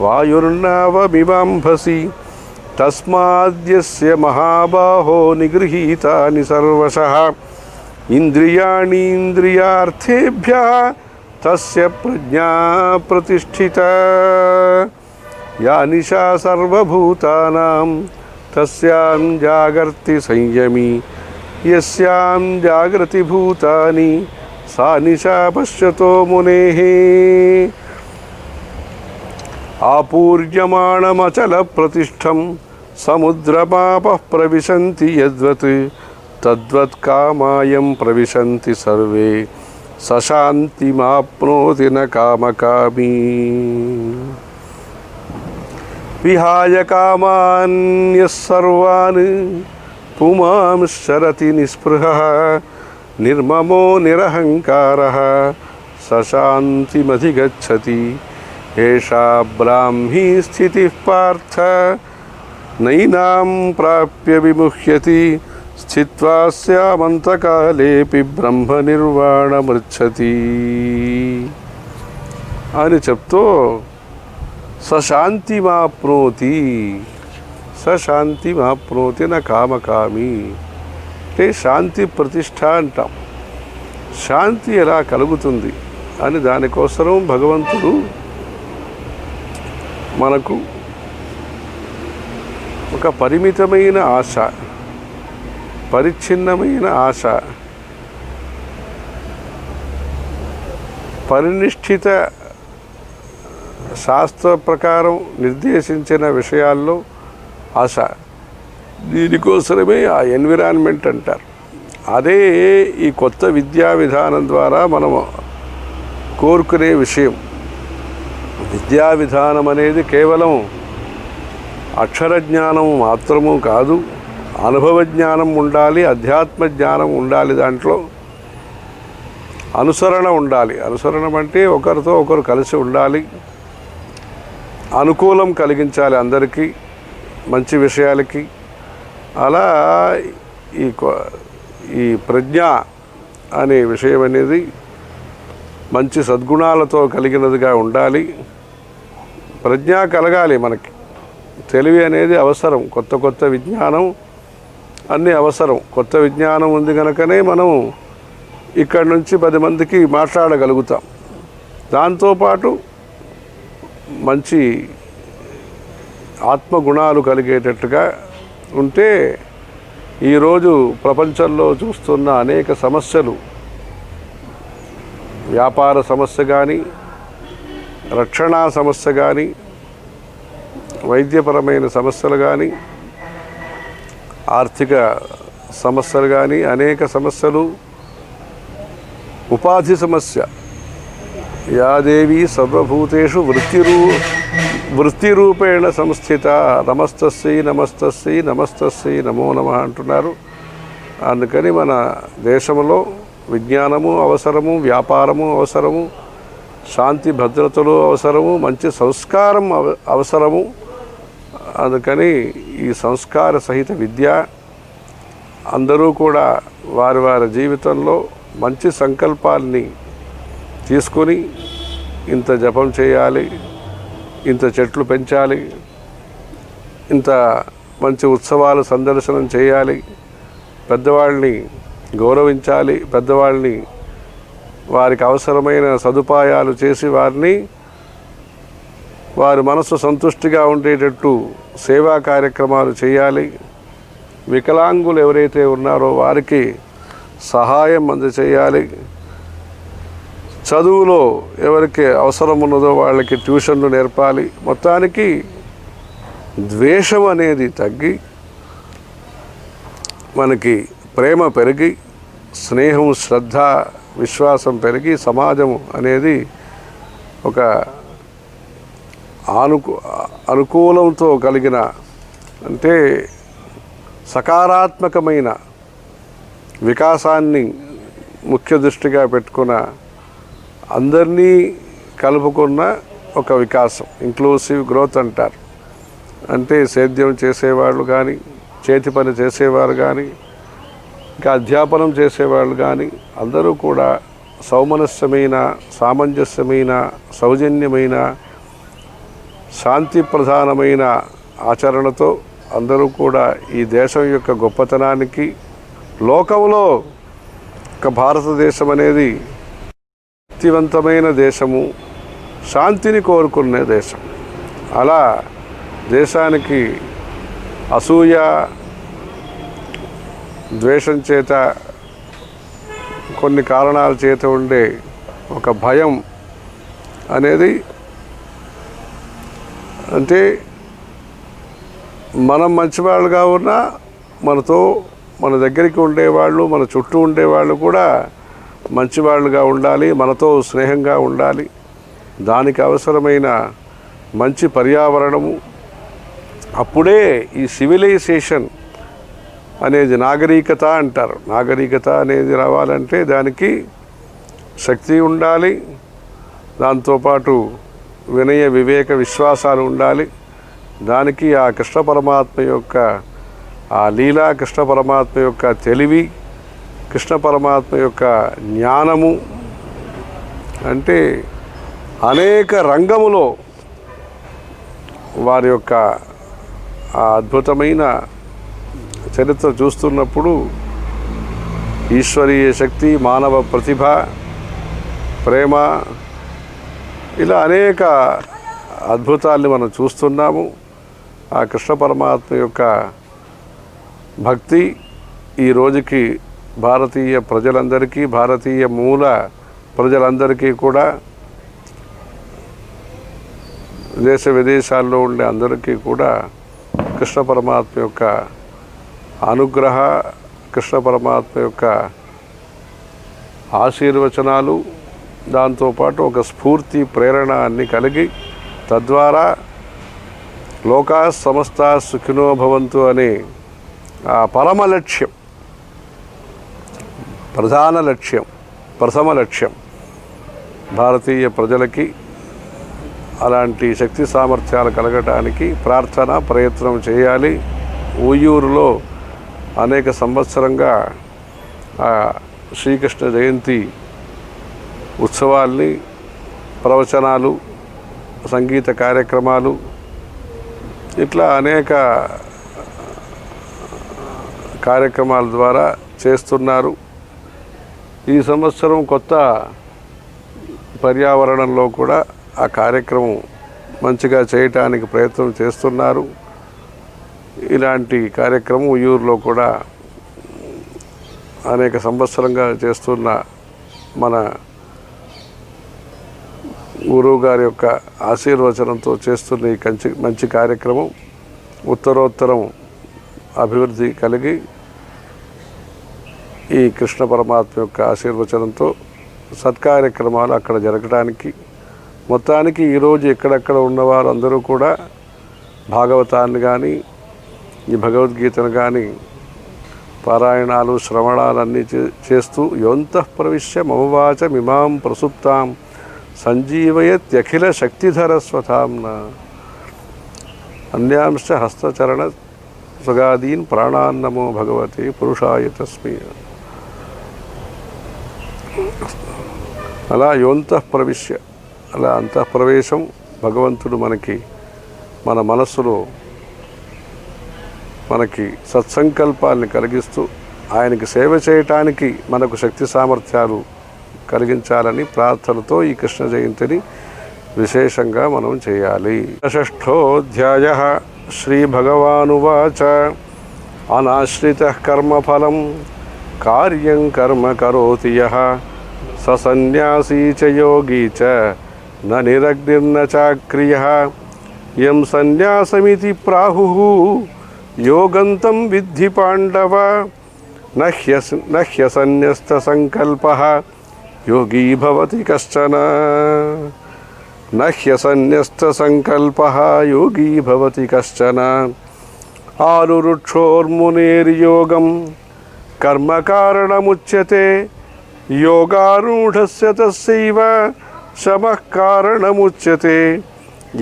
వాయుర్నావమివాంభసి తస్మాద్యస్య మహాబాహో నిగృహీతాని సర్వశః ఇంద్రియాణీంద్రియార్థేభ్యః తస్య ప్రజ్ఞా ప్రతిష్ఠితా యా నిశా సర్వభూతానాం తస్యాం జాగర్తి సంయమి యస్యాం జాగృతి భూతాని సా నిశా పశ్యతో మునేః. ఆపూర్యమాణమచల ప్రతిష్టం సముద్రపాపః ప్రవిశంతి యద్వత్ తద్వత్ కామాయం ప్రవిశంతి సర్వే సశాంతిమాప్నోతి న కామకామీ. విహాయ కామాన్యస్సర్వాన్ పుమాంశ్చరతి నిస్పృహః నిర్మమో నిరహంకారః సశాంతిమధిగచ్చతి. ఏషా బ్రాహ్మీ స్థితిః పార్థ నైనాం ప్రాప్య విముహ్యతి స్థిత్వా స్యామంతకాలేపి బ్రహ్మనిర్వాణమృచ్చతి అని చెప్తూ సశాంతిమాప్నోతి సశాంతిమాప్నోతి నా కామకామి అంటే శాంతి ప్రతిష్ట అంటాం. శాంతి ఎలా కలుగుతుంది అని దానికోసం భగవంతుడు మనకు ఒక పరిమితమైన ఆశ, పరిచ్ఛిన్నమైన ఆశ, పరినిష్ఠిత శాస్త్ర ప్రకారం నిర్దేశించిన విషయాల్లో ఆశ. దీనికోసమే ఆ ఎన్విరాన్మెంట్ అంటారు. అదే ఈ కొత్త విద్యా విధానం ద్వారా మనము కోరుకునే విషయం. విద్యా విధానం అనేది కేవలం అక్షర జ్ఞానం మాత్రము కాదు, అనుభవ జ్ఞానం ఉండాలి, అధ్యాత్మ జ్ఞానం ఉండాలి, దాంట్లో అనుసరణ ఉండాలి. అనుసరణం అంటే ఒకరితో ఒకరు కలిసి ఉండాలి, అనుకూలం కలిగించాలి అందరికీ, మంచి విషయాలకి. అలా ఈ ప్రజ్ఞ అనే విషయం అనేది మంచి సద్గుణాలతో కలిగినదిగా ఉండాలి. ప్రజ్ఞ కలగాలి మనకి. తెలివి అనేది అవసరం. కొత్త కొత్త విజ్ఞానం అన్నీ అవసరం. కొత్త విజ్ఞానం ఉంది కనుకనే మనం ఇక్కడి నుంచి 10 మందికి మాట్లాడగలుగుతాం. దాంతోపాటు మంచి ఆత్మగుణాలు కలిగేటట్టుగా ఉంటే ఈరోజు ప్రపంచంలో చూస్తున్న అనేక సమస్యలు, వ్యాపార సమస్య కానీ, రక్షణా సమస్య కానీ, వైద్యపరమైన సమస్యలు కానీ, ఆర్థిక సమస్యలు కానీ, అనేక సమస్యలు, ఉపాధి సమస్య, యాదేవి సర్వభూతేషు వృత్తిరూపేణ సంస్థిత నమస్తస్యై నమస్తస్యై నమస్తస్యై నమో నమః అంటున్నారు. అందుకని మన దేశంలో విజ్ఞానము అవసరము, వ్యాపారము అవసరము, శాంతి భద్రతలు అవసరము, మంచి సంస్కారం అవసరము. అందుకని ఈ సంస్కార సహిత విద్య అందరూ కూడా వారి వారి జీవితంలో మంచి సంకల్పాల్ని తీసుకొని ఇంత జపం చేయాలి, ఇంత చెట్లు పెంచాలి, ఇంత మంచి ఉత్సవాలు సందర్శనం చేయాలి, పెద్దవాళ్ళని గౌరవించాలి, పెద్దవాళ్ళని వారికి అవసరమైన సదుపాయాలు చేసి వారి మనసు సంతుష్టిగా ఉండేటట్టు సేవా కార్యక్రమాలు చేయాలి. వికలాంగులు ఎవరైతే ఉన్నారో వారికి సహాయం అందజేయాలి. చదువులో ఎవరికి అవసరం ఉన్నదో వాళ్ళకి ట్యూషన్లు నేర్పాలి. మొత్తానికి ద్వేషం అనేది తగ్గి మనకి ప్రేమ పెరిగి, స్నేహం, శ్రద్ధ, విశ్వాసం పెరిగి సమాజం అనేది ఒక అనుకూలంతో కలిగిన, అంటే సకారాత్మకమైన వికాసాన్ని ముఖ్య దృష్టిగా పెట్టుకున్న, అందరినీ కలుపుకున్న ఒక వికాసం, ఇంక్లూసివ్ గ్రోత్ అంటారు. అంటే సేద్యం చేసేవాళ్ళు కానీ, చేతి పని చేసేవారు కానీ, ఇంకా అధ్యాపనం చేసేవాళ్ళు కానీ అందరూ కూడా సౌమనస్యమైన, సామంజస్యమైన, సౌజన్యమైన, శాంతి ప్రధానమైన ఆచరణతో అందరూ కూడా ఈ దేశం యొక్క గొప్పతనానికి, లోకంలో ఒక భారతదేశం అనేది శక్తివంతమైన దేశము, శాంతిని కోరుకునే దేశం. అలా దేశానికి అసూయ, ద్వేషం చేత, కొన్ని కారణాల చేత ఉండే ఒక భయం అనేది, అంటే మనం మంచివాళ్ళుగా ఉన్నా మన దగ్గరికి ఉండేవాళ్ళు, మన చుట్టూ ఉండేవాళ్ళు కూడా మంచివాళ్ళుగా ఉండాలి, మనతో స్నేహంగా ఉండాలి. దానికి అవసరమైన మంచి పర్యావరణము, అప్పుడే ఈ సివిలైజేషన్ అనేది, నాగరికత అంటారు. నాగరికత అనేది రావాలంటే దానికి శక్తి ఉండాలి, దాంతోపాటు వినయ, వివేక, విశ్వాసాలు ఉండాలి. దానికి ఆ కృష్ణ పరమాత్మ యొక్క ఆ లీలా, కృష్ణ పరమాత్మ యొక్క తెలివి, కృష్ణ పరమాత్మ యొక్క జ్ఞానము, అంటే అనేక రంగములో వారి యొక్క ఆ అద్భుతమైన చరిత్ర చూస్తున్నప్పుడు ఈశ్వరీయ శక్తి, మానవ ప్రతిభ, ప్రేమ, ఇలా అనేక అద్భుతాల్ని మనం చూస్తున్నాము. ఆ కృష్ణ పరమాత్మ యొక్క భక్తి, ఈ రోజుకి భారతీయ ప్రజలందరికీ, భారతీయ మూల ప్రజలందరికీ కూడా, దేశ విదేశాల్లో ఉండే అందరికీ కూడా కృష్ణ పరమాత్మ యొక్క అనుగ్రహ, కృష్ణ పరమాత్మ యొక్క ఆశీర్వచనాలు, దాంతోపాటు ఒక స్ఫూర్తి, ప్రేరణ అన్ని కలిగి, తద్వారా లోకా సమస్త సుఖినో భవంతు అనే ఆ పరమ లక్ష్యం, ప్రధాన లక్ష్యం, ప్రథమ లక్ష్యం భారతీయ ప్రజలకి అలాంటి శక్తి సామర్థ్యాలు కలగటానికి ప్రార్థన, ప్రయత్నం చేయాలి. ఊయూరులో అనేక సంవత్సరంగా ఆ శ్రీకృష్ణ జయంతి ఉత్సవాల్ని, ప్రవచనాలు, సంగీత కార్యక్రమాలు, ఇట్లా అనేక కార్యక్రమాల ద్వారా చేస్తున్నారు. ఈ సంవత్సరం కొత్త పర్యావరణంలో కూడా ఆ కార్యక్రమం మంచిగా చేయటానికి ప్రయత్నం చేస్తున్నారు. ఇలాంటి కార్యక్రమం ఊయూరులో కూడా అనేక సంవత్సరంగా చేస్తున్న మన గురువు గారి యొక్క ఆశీర్వచనంతో చేస్తున్న ఈ మంచి కార్యక్రమం ఉత్తరోత్తరం అభివృద్ధి కలిగి, ఈ కృష్ణ పరమాత్మ యొక్క ఆశీర్వచనంతో సత్కార్యక్రమాలు అక్కడ జరగడానికి, మొత్తానికి ఈరోజు ఎక్కడెక్కడ ఉన్నవారు అందరూ కూడా భాగవతాన్ని కానీ, ఈ భగవద్గీతను కానీ పారాయణాలు, శ్రవణాలన్నీ చేస్తూ యోంతః ప్రవిశ్య మమవాచ మిమాం ప్రసుప్తాం సంజీవయత్యఖిల శక్తిధర స్వధామ్న అన్యాంశ హస్తచరణ సుగాదీన్ ప్రాణాన్నమో భగవతే పురుషాయ తస్మై. అలా యోంతః ప్రవిశ్య, అలా అంతఃప్రవేశం భగవంతుడు మనకి మన మనస్సులో మనకి సత్సంకల్పాన్ని కలిగిస్తూ ఆయనకి సేవ చేయటానికి మనకు శక్తి సామర్థ్యాలు కలిగించాలని ప్రార్థనతో ఈ కృష్ణ జయంతిని విశేషంగా మనం చేయాలి. షష్ఠోధ్యాయః శ్రీ భగవానువాచ అనాశ్రితః కర్మఫలం కార్యం కర్మ కరోతి యః స సన్యాసీ చ యోగీ చ న నిరగ్నిర్న చాక్రియః యం సన్యాసమితి ప్రాహుః యోగంతం విద్ధి పాండవ నహ్యసన్యస్త సంకల్పః యోగీ భవతి కశ్చన. నహ్యసన్యస్త సంకల్పః యోగీ భవతి కశ్చన. ఆరురుక్షోర్మునేర్యోగం కర్మకారణముచ్యతే యోగారూఢస్య తస్యైవ శమః కారణముచ్యతే.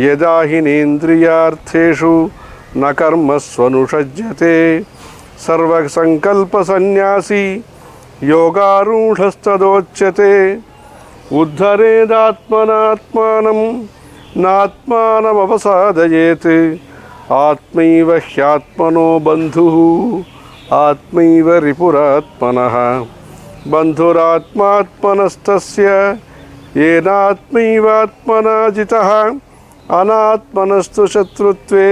యదా హినేంద్రియార్థేషు న కర్మస్వనుషజ్యతే సర్వసంకల్ప సన్యాసి యోగారూఢస్తదోచ్యతే. ఉద్ధరేదాత్మనాత్మానం నాత్మానమవసాదయేత్ ఆత్మైవ హ్యాత్మనో బంధుః ఆత్మైవ రిపురాత్మనః. బంధురాత్మాత్మనస్తస్య ఏనాత్మైవాత్మనా జితః అనాత్మనస్తు శత్రుత్వే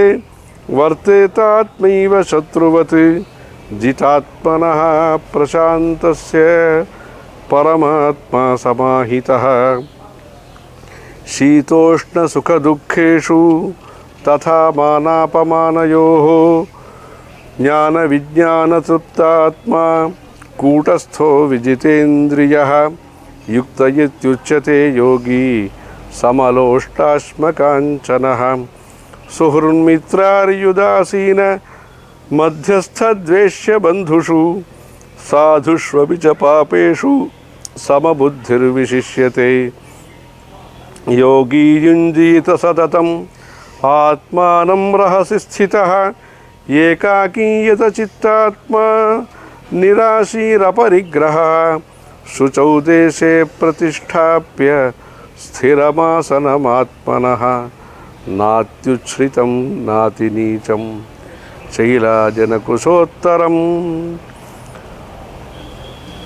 వర్తేతాత్మైవ శత్రువత్. జితాత్మనః ప్రశాంతస్య పరమాత్మా సమాహితః. శీతోష్ణసుఖదుఃఖేషు తథా మానాపమానయోః జ్ఞానవిజ్ఞానతృప్తాత్మా కూటస్థో విజితేంద్రియః. యుక్త ఇత్యుచ్యతే యోగి సమలోష్టాశ్మకాంచనః. సుహృన్మిత్రార్యుదాసీన మధ్యస్థద్వేష్య బంధుషు సాధుష్వపి చ పాపేషు సమబుద్ధిర్విశిష్యతే. యోగీ యుంజీత సతతం ఆత్మానం రహసి స్థితః ఏకాకీయత చిత్తాత్మా నిరాశీరపరిగ్రహ. శుచౌ దేశే ప్రతిష్టాప్య స్థిరమాసనమాత్మనః నాత్యుచ్ఛ్రితం నాతి నీచం శైలాజనకుశోత్తరం.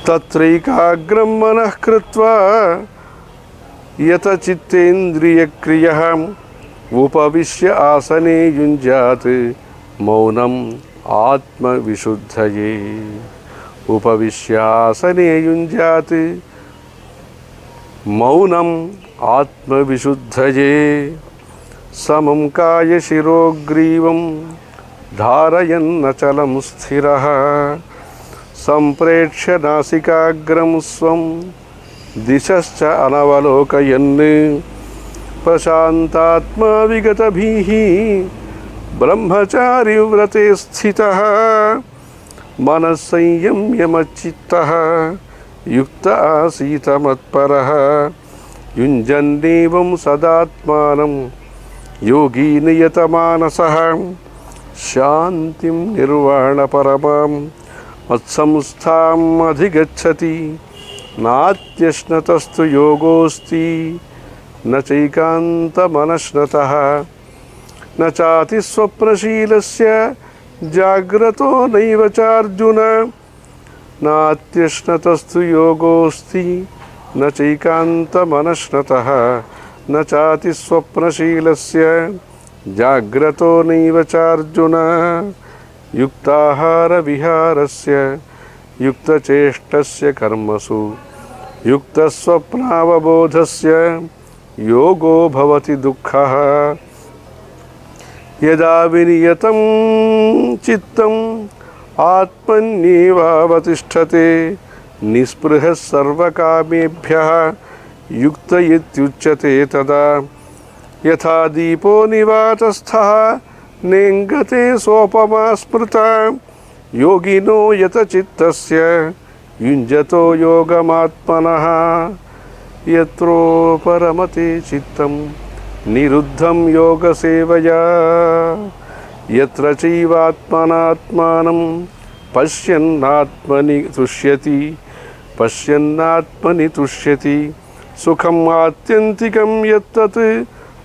తత్రైకాగ్రం మనః కృత్వా యత చిత్తేంద్రియక్రియః ఉపవిశ్య ఆసనే యుంజాత్ మౌనం ఆత్మవిశుద్ధయే. उपविश्यासने युञ्जात् मौनम् आत्मविशुद्धये समं कायशिरोग्रीवं धारयन्नचलं स्थिरः सम्प्रेक्ष्य नासिकाग्रं स्वं दिशश्च अनवलोकयन् प्रशान्तात्मा विगतभिः ब्रह्मचारिव्रते स्थितः मनः संयम्यमच्चित्तः युक्त आसीत मत्परः युञ्जन्नेवं सदात्मानं योगी नियतमानसः शान्तिं निर्वाणपरमां मत्संस्थाम् अधिगच्छति नात्यश्नतस्तु योगोऽस्ति न चैकान्तमनश्नतः न चातिस्वप्नशीलस्य जाग्रतो नैव चार्जुन नात्यश्नतस्तु योगोऽस्ति न चैकान्तमनश्नतः न चातिस्वप्नशीलस्य जाग्रतो नैव चार्जुन युक्ताहारविहारस्य युक्तचेष्टस्य कर्मसु युक्तस्वप्नावबोधस्य योगो भवति दुःखः यदा विनियतं चित्तम् आत्मन्येवावतिष्ठते निःस्पृहः सर्वकामेभ्यः युक्त इत्युच्यते तदा यथा दीपो निवातस्थः नेङ्गते सोपमा स्मृता योगिनो यतचित्तस्य युञ्जतो योगमात्मनः यत्रोपरमते चित्तं निरुद्धं योगसेवया यत्र चैवात्मनात्मानं पश्यन्नात्मनि तुष्यति सुखम् आत्यन्तिकं यत्तत्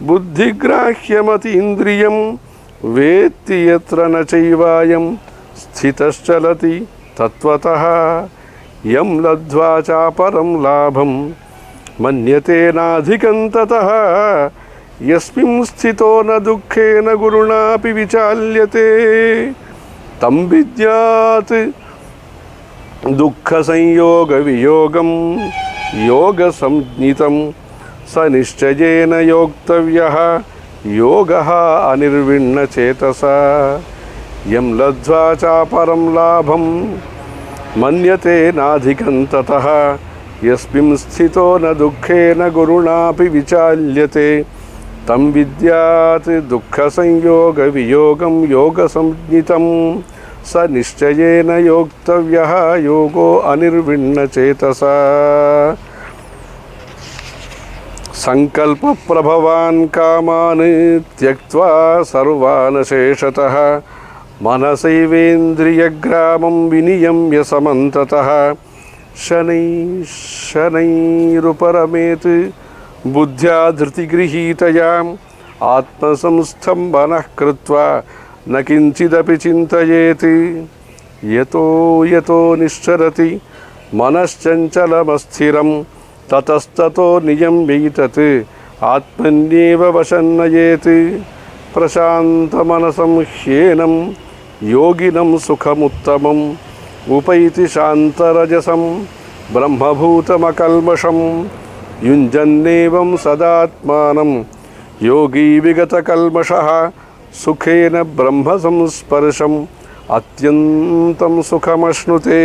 बुद्धिग्राह्यमतीन्द्रियं वेत्ति यत्र न चैवायं स्थितश्चलति तत्त्वतः यं लब्ध्वा चापरं लाभं मन्यते नाधिकं ततः यस्मिन् स्थितो न दुःखेन गुरुणापि विचाल्यते तं विद्यात् दुःखसंयोगवियोगं योगसंज्ञितं स निश्चयेन योक्तव्यः योगः अनिर्विण्णचेतसा यं लब्ध्वा चापरं लाभं मन्यते नाधिकं ततः यस्मिन् स्थितो न दुःखेन गुरुणापि विचाल्यते तं विद्यात् दुःखसंयोगवियोगं योगसंज्ञितं स निश्चयेन योक्तव्यः योगो अनिर्विण्णचेतसा संकल्पप्रभवान् कामान् त्यक्त्वा सर्वान् शेषतः मनसैवेन्द्रियग्रामं विनियम्य समन्ततः शनैरुपरमेत् बुद्ध्या धृतिगृहीतया आत्मसंस्थं मनः कृत्वा न किञ्चिदपि चिन्तयेत् यतो निश्चरति मनश्चञ्चलमस्थिरं ततस्ततो नियम्यैतत् आत्मन्येव वशं नयेत् प्रशान्तमनसं ह्येनं योगिनं सुखमुत्तमम् उपैति शान्तरजसं ब्रह्मभूतमकल्मषं युञ्जन्नेवं सदात्मानं योगी विगतकल्मषः सुखेन ब्रह्मसंस्पर्शम् अत्यन्तं सुखमश्नुते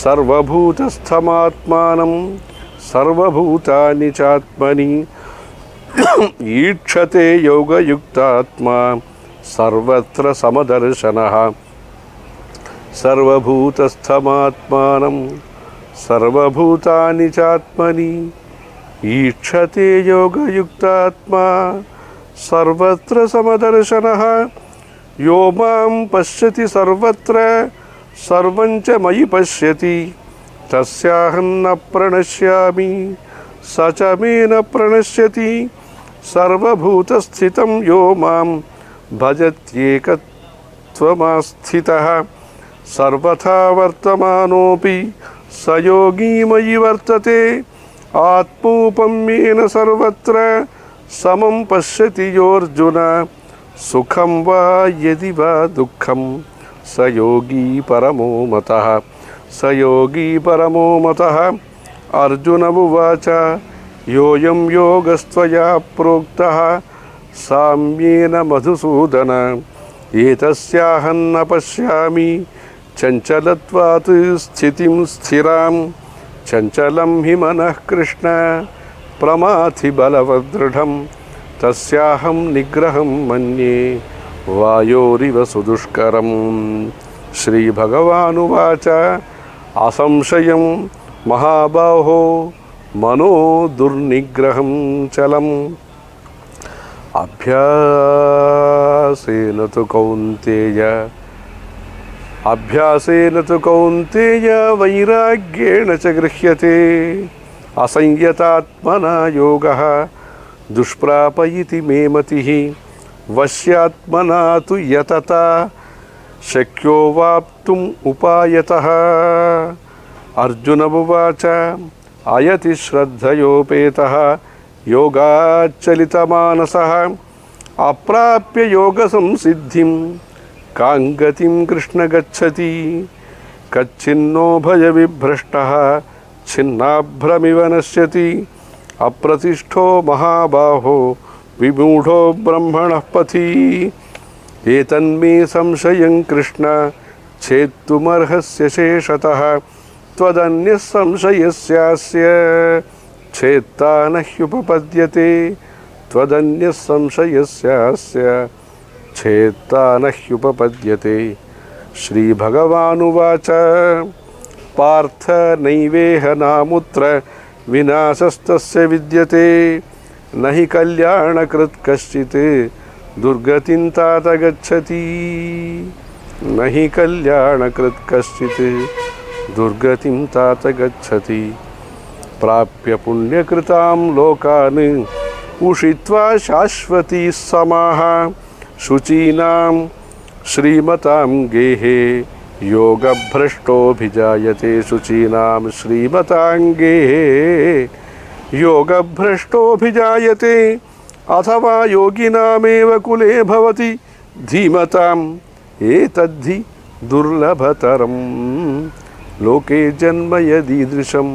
सर्वभूतस्थमात्मानं सर्वभूतानि चात्मनि ईक्षते योगयुक्तात्मा सर्वत्र समदर्शनः सर्वभूतस्थमात्मानं सर्वभूतानि चात्मनि ईक्षते योगयुक्तात्मा सर्वत्र समदर्शनः यो मां पश्यति सर्वत्र सर्वं च मयि पश्यति तस्याहं न प्रणश्यामि स च मे न प्रणश्यति सर्वभूतस्थितं यो मां भजत्येकत्वमास्थितः सर्वथा वर्तमानोऽपि स योगी मयि वर्तते आत्मौपम्येन सर्वत्र समं पश्यति योऽर्जुन सुखं वा यदि वा दुःखं स योगी परमो मतः స యోగీ పరమో మతః. అర్జున ఉవాచ యోయం యోగస్త్వయా ప్రోక్తః సామ్యేన మధుసూదన ఏతస్యాహం న పశ్యామి చంచలత్వాత్ స్థితిం స్థిరాం చంచలం హి మనః కృష్ణ ప్రమాథి బలవదృఢం తస్యాహం నిగ్రహం మన్యే వాయోరివ సుదుష్కరం. శ్రీభగవానువాచ అసంశయం మహాబాహో మనో దుర్నిగ్రహం చలం అభ్యాసేన తు కౌంతేయ వైరాగ్యేణ చ గృహ్యతే. అసంయతాత్మనా యోగః దుష్ప్రాపయితి మే మతిః వశ్యాత్మనా తు యతతా శక్యో వాప్తుం ఉపాయతః. అర్జున ఉవాచ అయతి శ్రద్ధయోపేతః యోగాచ్చలితమానసః అప్రాప్య యోగ సంసిద్ధిం కాంగతిం కృష్ణ గచ్చతి. కచ్చిన్నో భయ విభ్రష్టః ఛిన్నాభ్రమివ నశ్యతి అప్రతిష్ఠో మహాబాహో విమూఢో బ్రహ్మణః పథి. ఏతన్మే సంశయం కృష్ణ ఛేత్తుమర్హస్య శేషతః త్వదన్యః సంశయస్యాస్య ఛేత్తా నహ్యుపపద్యతే. త్వదన్యః సంశయస్యాస్య ఛేత్తా నహ్యుపపద్యతే. శ్రీభగవానువాచ పార్థ నైవేహ నాముత్ర వినాశస్తస్య విద్యతే నహి కళ్యాణకృత్ కశ్చిత్ దుర్గతిం తాత గచ్చతి. నహి కళ్యాణకృత్ కశ్చిత్ దుర్గతిం తాత గచ్చతి. ప్రాప్య పుణ్యకృతాం లోకాన్ ఉషిత్వా శాశ్వతీ సమాః శుచీనాం శ్రీమతాం గేహే యోగభ్రష్టోభిజాయతే. శుచీనాం శ్రీమతాం గేహే యోగభ్రష్టోభిజాయతే అథవా యోగినామేవ కులే భవతి ధీమతాం ఏతద్ధి దుర్లభతరం లోకే జన్మ యదీదృశం.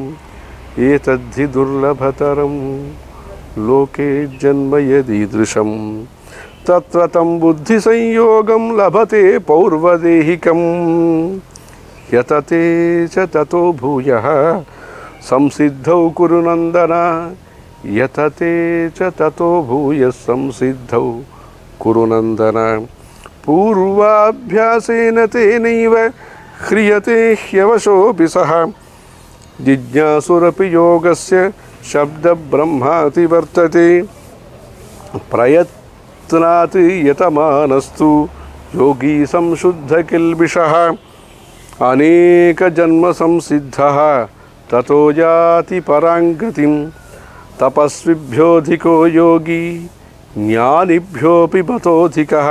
ఏతద్ధి దుర్లభతరం లోకే జన్మ యదీదృశం. తత్ర తం బుద్ధి సంయోగం లభతే పౌర్వదేహికం యతతే చ తతో భూయః సంసిద్ధౌ కురు నందన. యతతే చ తతో భూయః సంసిద్ధౌ కురు నందన. పూర్వాభ్యాసేన తేనైవ హ్రియతే హ్యవశోऽపి సః జిజ్ఞాసురపి యోగస్య శబ్ద బ్రహ్మాతి వర్తతే. ప్రయత్నాత్ యతమానస్తు యోగీ సంశుద్ధ కిల్బిషః అనేక జన్మ సంసిద్ధః తతో యాతి పరాంగతిం. తపస్విభ్యోధికో యోగి జ్ఞానిభ్యోపి మతోధికః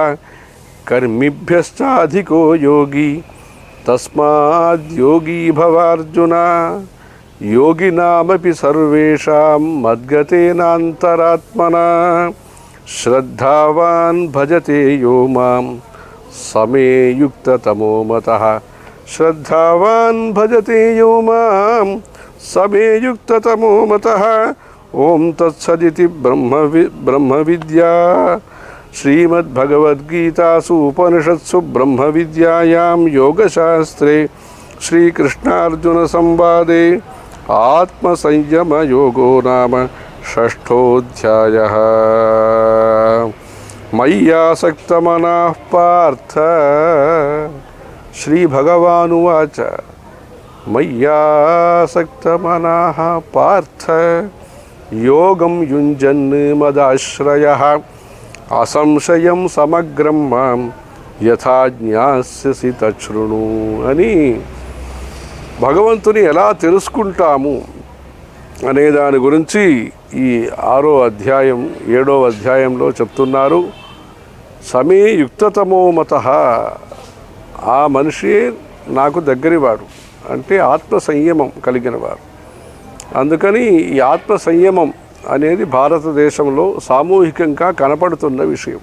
కర్మిభ్యశ్చాధికో యోగి తస్మాద్యోగీ భవార్జున. యోగినామపి సర్వేషాం మద్గతేనాంతరాత్మనా శ్రద్ధావాన్ భజతే యో మాం సమే యుక్తతమో మతః. శ్రద్ధావాన్ భజతే యో మాం సమే యుక్తతమో మతః. ఓం తత్సదితి బ్రహ్మ విద్యా శ్రీమద్భగవద్గీతాసు ఉపనిషత్సు బ్రహ్మ విద్యాయాం యోగశాస్త్రే శ్రీకృష్ణార్జున సంవాదే ఆత్మసంయమయోగో నామ షష్ఠోధ్యాయః. మయ్యాసక్తమనః పార్థ. శ్రీభగవానువాచ మయ్యాసక్తమనః పార్థ యోగం యుంజన్ మదాశ్రయః అసంశయం సమగ్రం మాం యథా జ్ఞాస్యసి తచ్ఛృణు అని భగవంతుని ఎలా తెలుసుకుంటాము అనే దాని గురించి ఈ 6వ అధ్యాయం 7వ అధ్యాయంలో చెప్తున్నారు. సమే యుక్తతమో మతః. ఆ మనిషే నాకు దగ్గరివాడు అంటే ఆత్మ సంయమం కలిగిన వారు. అందుకని ఈ ఆత్మ సంయమం అనేది భారతదేశంలో సామూహికంగా కనపడుతున్న విషయం.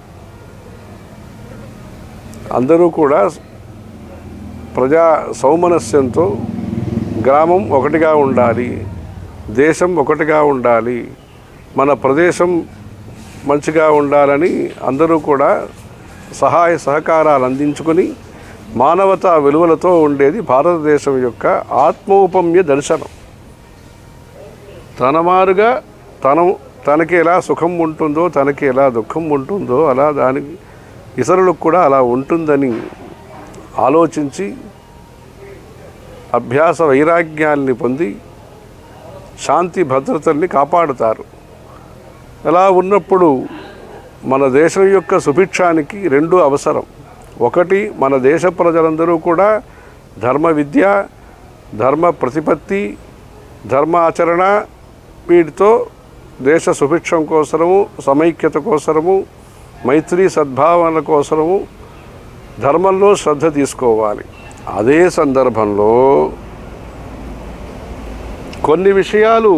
అందరూ కూడా ప్రజా సౌమనస్యంతో గ్రామం ఒకటిగా ఉండాలి, దేశం ఒకటిగా ఉండాలి, మన ప్రదేశం మంచిగా ఉండాలని అందరూ కూడా సహాయ సహకారాలు అందించుకొని మానవతా విలువలతో ఉండేది భారతదేశం యొక్క ఆత్మౌపమ్య దర్శనం. తన మారుగా తనకి ఎలా సుఖం ఉంటుందో, తనకి ఎలా దుఃఖం ఉంటుందో, అలా దానికి ఇతరులకు కూడా అలా ఉంటుందని ఆలోచించి అభ్యాస వైరాగ్యాల్ని పొంది శాంతి భద్రతల్ని కాపాడుతారు. అలా ఉన్నప్పుడు మన దేశం యొక్క సుభిక్షానికి రెండు అవసరం. ఒకటి, మన దేశ ప్రజలందరూ కూడా ధర్మ విద్య, ధర్మ ప్రతిపత్తి, ధర్మాచరణ వీటితో దేశ సుభిక్షం కోసరము, సమైక్యత కోసరము, మైత్రి సద్భావనల కోసరము ధర్మంలో శ్రద్ధ తీసుకోవాలి. అదే సందర్భంలో కొన్ని విషయాలు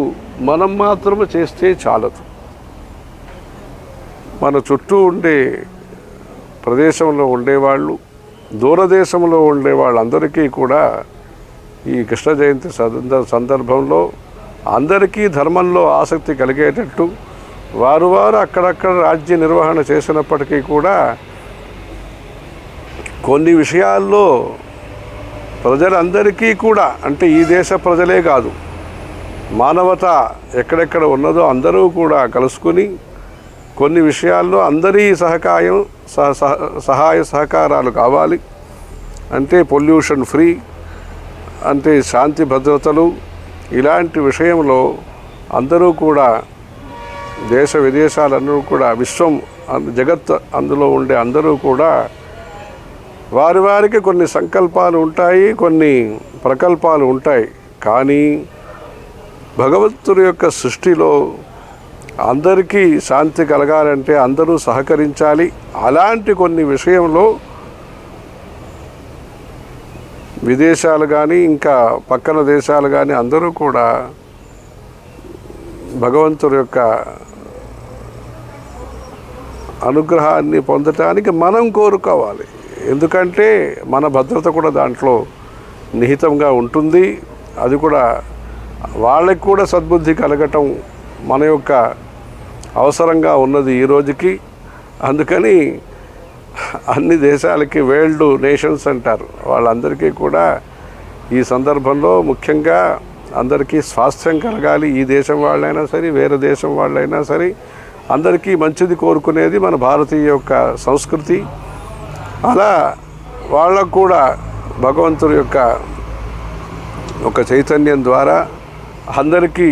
మనం మాత్రము చేస్తే చాలదు. మన చుట్టూ ఉండే ప్రదేశంలో ఉండేవాళ్ళు, దూరదేశంలో ఉండే వాళ్ళందరికీ కూడా ఈ కృష్ణ జయంతి సందర్భంలో అందరికీ ధర్మంలో ఆసక్తి కలిగేటట్టు వారు అక్కడక్కడ రాజ్య నిర్వహణ చేసినప్పటికీ కూడా కొన్ని విషయాల్లో ప్రజలందరికీ కూడా, అంటే ఈ దేశ ప్రజలే కాదు, మానవత ఎక్కడెక్కడ ఉన్నదో అందరూ కూడా కలుసుకుని కొన్ని విషయాల్లో అందరి సహాయ సహకారాలు కావాలి. అంటే పొల్యూషన్ ఫ్రీ, అంటే శాంతి భద్రతలు, ఇలాంటి విషయంలో అందరూ కూడా దేశ విదేశాలందరూ కూడా విశ్వం జగత్ అందులో ఉండే అందరూ కూడా వారికి కొన్ని సంకల్పాలు ఉంటాయి, కొన్ని ప్రకల్పాలు ఉంటాయి. కానీ భగవంతుడి యొక్క సృష్టిలో అందరికీ శాంతి కలగాలంటే అందరూ సహకరించాలి. అలాంటి కొన్ని విషయంలో విదేశాలు కానీ ఇంకా పక్కన దేశాలు కానీ అందరూ కూడా భగవంతుడి యొక్క అనుగ్రహాన్ని పొందటానికి మనం కోరుకోవాలి. ఎందుకంటే మన భద్రత కూడా దాంట్లో నిహితంగా ఉంటుంది. అది కూడా వాళ్ళకి కూడా సద్బుద్ధి కలగటం మన యొక్క అవసరంగా ఉన్నది ఈ రోజుకి. అందుకని అన్ని దేశాలకి వరల్డ్ నేషన్స్ అంటారు, వాళ్ళందరికీ కూడా ఈ సందర్భంలో ముఖ్యంగా అందరికీ స్వాస్థ్యం కలగాలి. ఈ దేశం వాళ్ళైనా సరే, వేరే దేశం వాళ్ళైనా సరే, అందరికీ మంచిది కోరుకునేది మన భారతీయ యొక్క సంస్కృతి. అలా వాళ్ళకు కూడా భగవంతుడి యొక్క ఒక చైతన్యం ద్వారా అందరికీ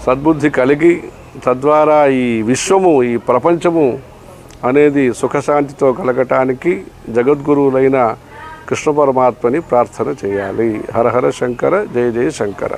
సద్బుద్ధి కలిగి తద్వారా ఈ విశ్వము, ఈ ప్రపంచము అనేది సుఖశాంతితో కలగటానికి జగద్గురువులైన కృష్ణ పరమాత్మని ప్రార్థన చేయాలి. హర హర శంకర, జయ జయ శంకర.